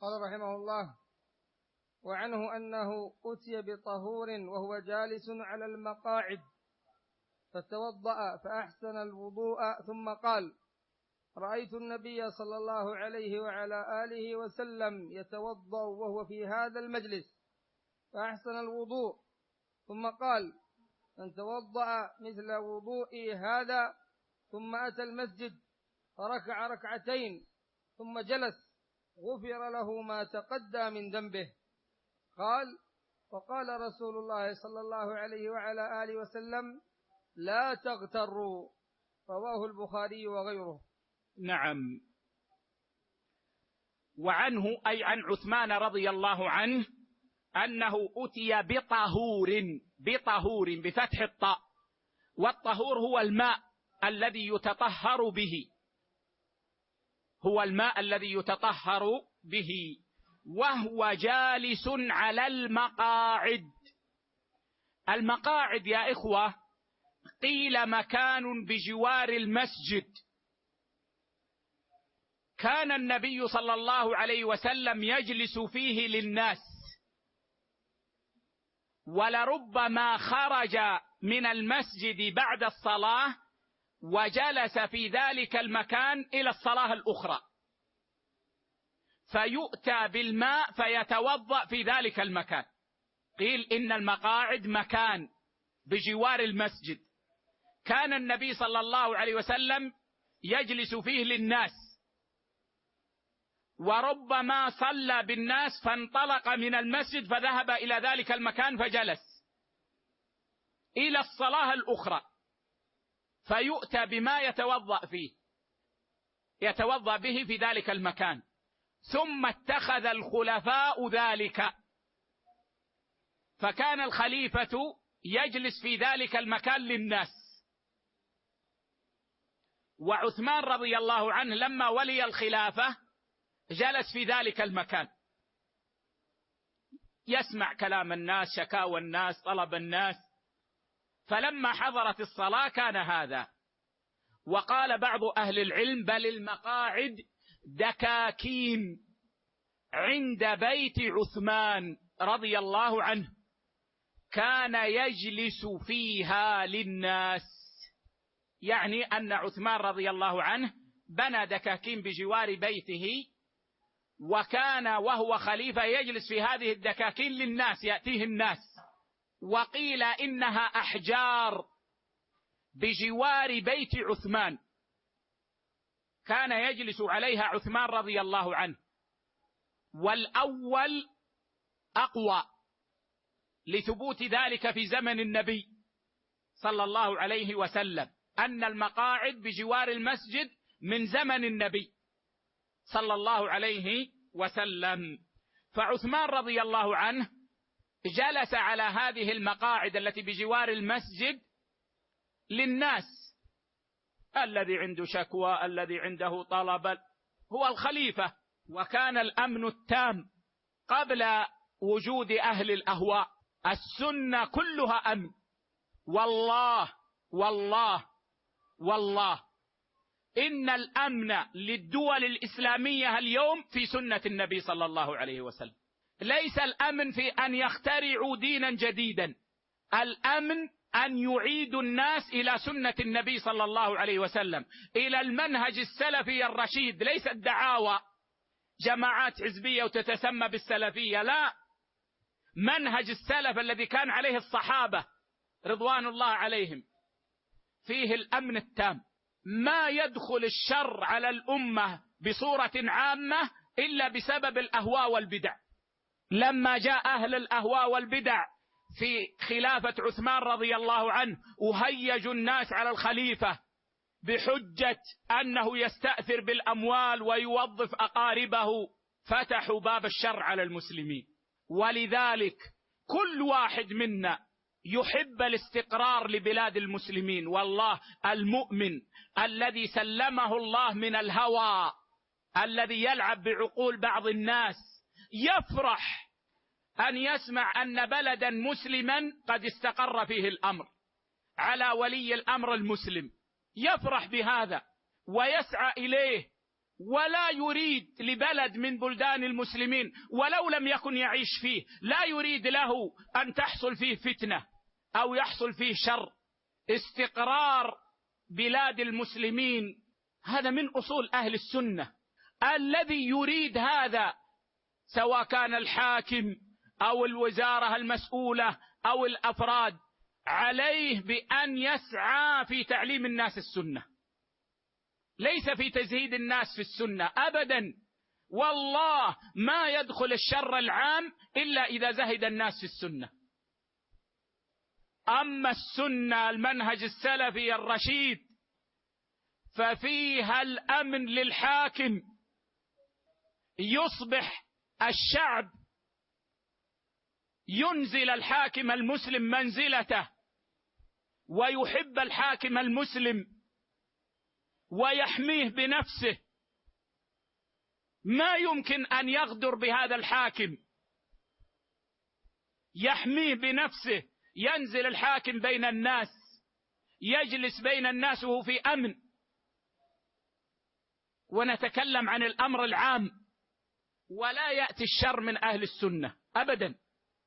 قال رحمه الله: وعنه أنه أتي بطهور وهو جالس على المقاعد فتوضأ فأحسن الوضوء ثم قال: رأيت النبي صلى الله عليه وعلى آله وسلم يتوضأ وهو في هذا المجلس فأحسن الوضوء، ثم قال: من توضأ مثل وضوئي هذا ثم أتى المسجد فركع ركعتين ثم جلس غفر له ما تقدم من ذنبه. قال: وقال رسول الله صلى الله عليه وعلى آله وسلم: لا تغتروا. رواه البخاري وغيره. نعم. وعنه أي عن عثمان رضي الله عنه أنه أتي بطهور بفتح الطاء، والطهور هو الماء الذي يتطهر به، هو الماء الذي يتطهر به، وهو جالس على المقاعد. المقاعد يا إخوة قيل مكان بجوار المسجد، كان النبي صلى الله عليه وسلم يجلس فيه للناس، ولربما خرج من المسجد بعد الصلاة وجلس في ذلك المكان إلى الصلاة الأخرى، فيؤتى بالماء فيتوضأ في ذلك المكان. قيل إن المقاعد مكان بجوار المسجد كان النبي صلى الله عليه وسلم يجلس فيه للناس، وربما صلى بالناس فانطلق من المسجد فذهب إلى ذلك المكان فجلس إلى الصلاة الأخرى، فيؤتى بما يتوضأ فيه، يتوضأ به في ذلك المكان. ثم اتخذ الخلفاء ذلك، فكان الخليفة يجلس في ذلك المكان للناس. وعثمان رضي الله عنه لما ولي الخلافة جلس في ذلك المكان يسمع كلام الناس، شكاوى الناس، طلب الناس، فلما حضرت الصلاة كان هذا. وقال بعض أهل العلم: بل المقاعد دكاكين عند بيت عثمان رضي الله عنه، كان يجلس فيها للناس، يعني أن عثمان رضي الله عنه بنى دكاكين بجوار بيته، وكان وهو خليفة يجلس في هذه الدكاكين للناس، يأتيه الناس. وقيل إنها أحجار بجوار بيت عثمان كان يجلس عليها عثمان رضي الله عنه، والأول أقوى لثبوت ذلك في زمن النبي صلى الله عليه وسلم، أن المقاعد بجوار المسجد من زمن النبي صلى الله عليه وسلم. فعثمان رضي الله عنه جلس على هذه المقاعد التي بجوار المسجد للناس، الذي عنده شكوى، الذي عنده طلب، هو الخليفة. وكان الأمن التام قبل وجود أهل الأهواء، السنة كلها أمن. والله والله والله إن الأمن للدول الإسلامية اليوم في سنة النبي صلى الله عليه وسلم. ليس الأمن في أن يخترعوا دينا جديدا، الأمن أن يعيدوا الناس إلى سنة النبي صلى الله عليه وسلم، إلى المنهج السلفي الرشيد، ليس الدعاوى جماعات حزبية وتتسمى بالسلفية، لا، منهج السلف الذي كان عليه الصحابة رضوان الله عليهم، فيه الأمن التام. ما يدخل الشر على الأمة بصورة عامة إلا بسبب الأهواء والبدع. لما جاء أهل الأهواء والبدع في خلافة عثمان رضي الله عنه وهيجوا الناس على الخليفة بحجة أنه يستأثر بالأموال ويوظف أقاربه، فتحوا باب الشر على المسلمين. ولذلك كل واحد منا يحب الاستقرار لبلاد المسلمين. والله المؤمن الذي سلمه الله من الهوى الذي يلعب بعقول بعض الناس يفرح أن يسمع أن بلدا مسلما قد استقر فيه الأمر على ولي الأمر المسلم، يفرح بهذا ويسعى إليه ولا يريد لبلد من بلدان المسلمين ولو لم يكن يعيش فيه، لا يريد له أن تحصل فيه فتنة أو يحصل فيه شر، استقرار بلاد المسلمين. هذا من أصول أهل السنة. الذي يريد هذا سواء كان الحاكم أو الوزارة المسؤولة أو الأفراد، عليه بأن يسعى في تعليم الناس السنة، ليس في تزهيد الناس في السنة أبدا. والله ما يدخل الشر العام إلا إذا زهد الناس في السنة. أما السنة المنهج السلفي الرشيد ففيها الأمن للحاكم، يصبح الشعب ينزل الحاكم المسلم منزلته ويحب الحاكم المسلم ويحميه بنفسه، ما يمكن أن يغدر بهذا الحاكم، يحميه بنفسه. ينزل الحاكم بين الناس، يجلس بين الناس وهو في أمن. ونتكلم عن الأمر العام، ولا يأتي الشر من أهل السنة أبدا.